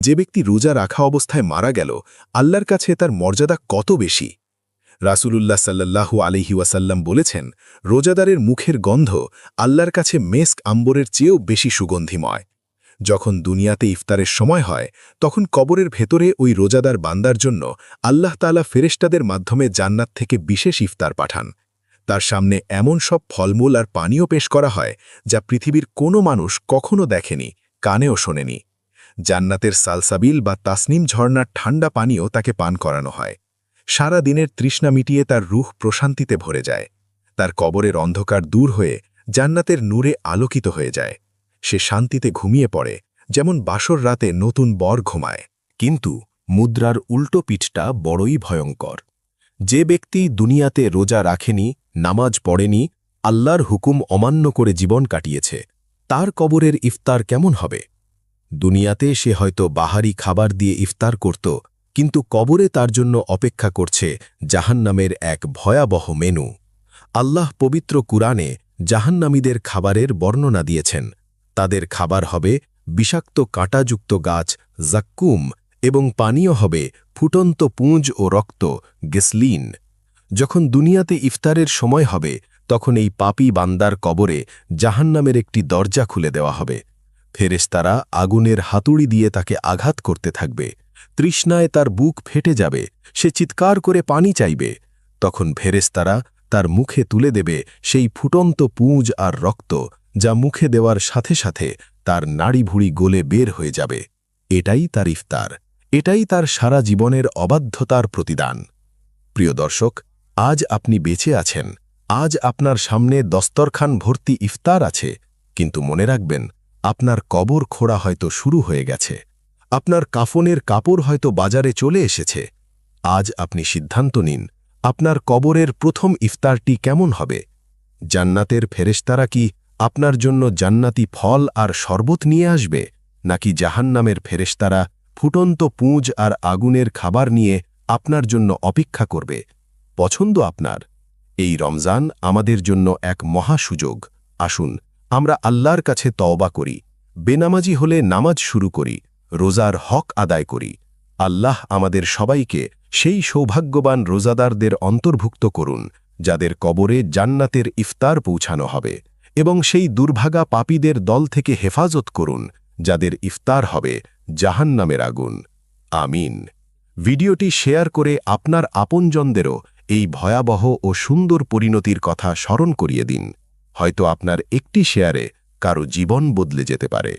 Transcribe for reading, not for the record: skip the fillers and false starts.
যে ব্যক্তি রোজা রাখা অবস্থায় মারা গেল, আল্লাহর কাছে তার মর্যাদা কত বেশি। রাসূলুল্লাহ সাল্লাল্লাহু আলাইহি ওয়াসাল্লাম বলেছেন, রোজাদারের মুখের গন্ধ আল্লাহর কাছে মেস্ক আম্বরের চেয়েও বেশি সুগন্ধিময়। যখন দুনিয়াতে ইফতারের সময় হয়, তখন কবরের ভেতরে ওই রোজাদার বান্দার জন্য আল্লাহ তাআলা ফেরেশতাদের মাধ্যমে জান্নাত থেকে বিশেষ ইফতার পাঠান। তার সামনে এমন সব ফলমূল আর পানীয় পেশ করা হয়, যা পৃথিবীর কোনো মানুষ কখনো দেখেনি, কানেও শোনেনি। জান্নাতের সালসাবিল বা তাসনিম ঝর্ণার ঠান্ডা পানীয় তাকে পান করানো হয়। সারা দিনের তৃষ্ণা মিটিয়ে তার রূহ প্রশান্তিতে ভরে যায়। তার কবরের অন্ধকার দূর হয়ে জান্নাতের নূরে আলোকিত হয়ে যায়। সে শান্তিতে ঘুমিয়ে পড়ে, যেমন বাসর রাতে নতুন বর ঘুমায়। কিন্তু মুদ্রার উল্টো পিঠটা বড়ই ভয়ঙ্কর। যে ব্যক্তি দুনিয়াতে রোজা রাখেনি, নামাজ পড়েনি, আল্লাহর হুকুম অমান্য করে জীবন কাটিয়েছে, তার কবরের ইফতার কেমন হবে? দুনিয়াতে সে হয়তো বাহারি খাবার দিয়ে ইফতার করত, কিন্তু কবরে তার জন্য অপেক্ষা করছে জাহান্নামের এক ভয়াবহ মেনু। আল্লাহ পবিত্র কুরআনে জাহান্নামীদের খাবারের বর্ণনা দিয়েছেন। তাদের খাবার হবে বিষাক্ত কাঁটাযুক্ত গাছ জাক্কুম, এবং পানীয় হবে ফুটন্ত পুঁজ ও রক্ত গেসলিন। যখন দুনিয়াতে ইফতারের সময় হবে, তখন এই পাপী বান্দার কবরে জাহান্নামের একটি দরজা খুলে দেওয়া হবে। ফেরেশতারা আগুনের হাতুড়ি দিয়ে তাকে আঘাত করতে থাকবে। তৃষ্ণায় তার বুক ফেটে যাবে, সে চিৎকার করে পানি চাইবে। তখন ফেরেশতারা তার মুখে তুলে দেবে সেই ফুটন্ত পুঁজ আর রক্ত, যা মুখে দেওয়ার সাথে সাথে তার নাড়িভুড়ি গলে বের হয়ে যাবে। এটাই তার ইফতার, এটাই তার সারা জীবনের অবাধ্যতার প্রতিদান। প্রিয় দর্শক, আজ আপনি বেঁচে আছেন, আজ আপনার সামনে দস্তরখান ভর্তি ইফতার আছে, কিন্তু মনে রাখবেন, আপনার কবর খোঁড়া হয়তো শুরু হয়ে গেছে। আপনার কাফনের কাপড় হয়তো বাজারে চলে এসেছে। আজ আপনি সিদ্ধান্ত নিন, আপনার কবরের প্রথম ইফতারটি কেমন হবে? জান্নাতের ফেরেশতারা কি আপনার জন্য জান্নাতি ফল আর শরবত নিয়ে আসবে, নাকি জাহান্নামের ফেরেশতারা ফুটন্ত পুঁজ আর আগুনের খাবার নিয়ে আপনার জন্য অপেক্ষা করবে? পছন্দ আপনার। এই রমজান আমাদের জন্য এক মহা সুযোগ। আসুন আমরা আল্লাহর কাছে তওবা করি, বেনামাজি হলে নামাজ শুরু করি, রোজার হক আদায় করি। আল্লাহ আমাদের সবাইকে সেই সৌভাগ্যবান রোজাদারদের অন্তর্ভুক্ত করুন, যাদের কবরে জান্নাতের ইফতার পৌঁছানো হবে, এবং সেই দুর্ভাগা পাপীদের দল থেকে হেফাজত করুন, যাদের ইফতার হবে জাহান্নামের আগুন। আমিন। ভিডিওটি শেয়ার করে আপনার আপনজনদেরও এই ভয়াবহ ও সুন্দর পরিণতির কথা স্মরণ করিয়ে দিন। হয়তো আপনার একটি শেয়ারে কারো জীবন বদলে যেতে পারে।